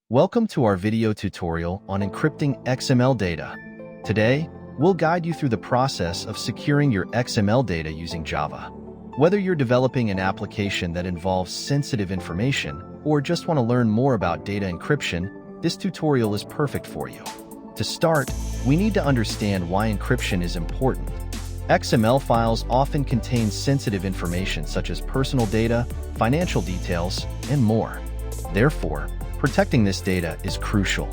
Welcome to our video tutorial on encrypting XML data. Today, we'll guide you through the process of securing your XML data using Java. Whether you're developing an application that involves sensitive information or just want to learn more about data encryption, this tutorial is perfect for you. To start, we need to understand why encryption is important. XML files often contain sensitive information such as personal data, financial details, and more. Therefore, protecting this data is crucial.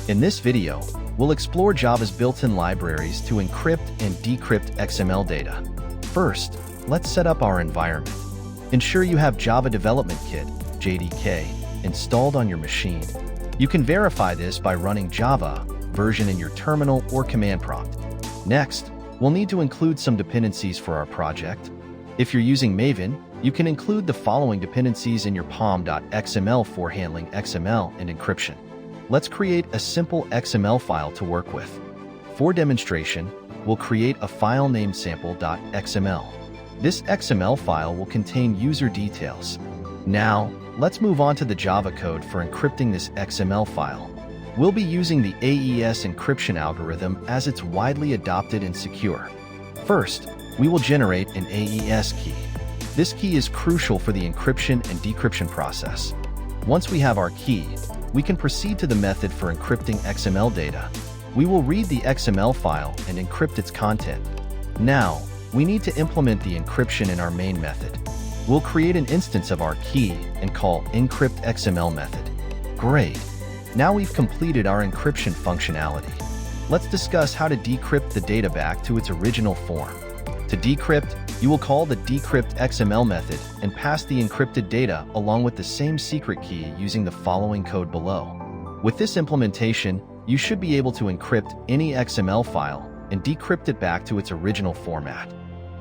In this video, we'll explore Java's built-in libraries to encrypt and decrypt XML data. First, let's set up our environment. Ensure you have Java Development Kit, JDK, installed on your machine. You can verify this by running Java version in your terminal or command prompt. Next, we'll need to include some dependencies for our project. If you're using Maven, you can include the following dependencies in your pom.xml for handling XML and encryption. Let's create a simple XML file to work with. For demonstration, we'll create a file named sample.xml. This XML file will contain user details. Now, let's move on to the Java code for encrypting this XML file. We'll be using the AES encryption algorithm as it's widely adopted and secure. First, we will generate an AES key. This key is crucial for the encryption and decryption process. Once we have our key, we can proceed to the method for encrypting XML data. We will read the XML file and encrypt its content. Now, we need to implement the encryption in our main method. We'll create an instance of our key and call encryptXML method. Great! Now we've completed our encryption functionality. Let's discuss how to decrypt the data back to its original form. To decrypt, you will call the decryptXML method and pass the encrypted data along with the same secret key using the following code below. With this implementation, you should be able to encrypt any XML file and decrypt it back to its original format.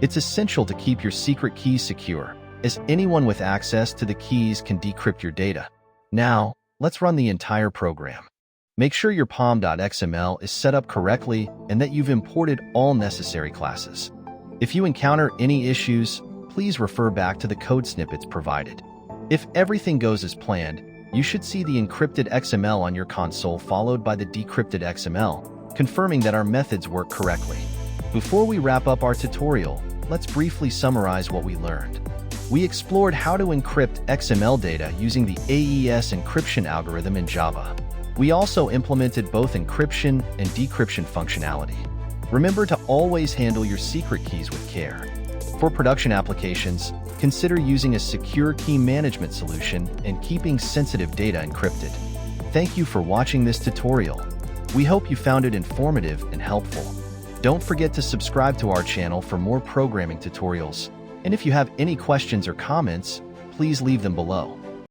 It's essential to keep your secret keys secure, as anyone with access to the keys can decrypt your data. Now, let's run the entire program. Make sure your pom.xml is set up correctly and that you've imported all necessary classes. If you encounter any issues, please refer back to the code snippets provided. If everything goes as planned, you should see the encrypted XML on your console followed by the decrypted XML, confirming that our methods work correctly. Before we wrap up our tutorial, let's briefly summarize what we learned. We explored how to encrypt XML data using the AES encryption algorithm in Java. We also implemented both encryption and decryption functionality. Remember to always handle your secret keys with care. For production applications, consider using a secure key management solution and keeping sensitive data encrypted. Thank you for watching this tutorial. We hope you found it informative and helpful. Don't forget to subscribe to our channel for more programming tutorials. And if you have any questions or comments, please leave them below.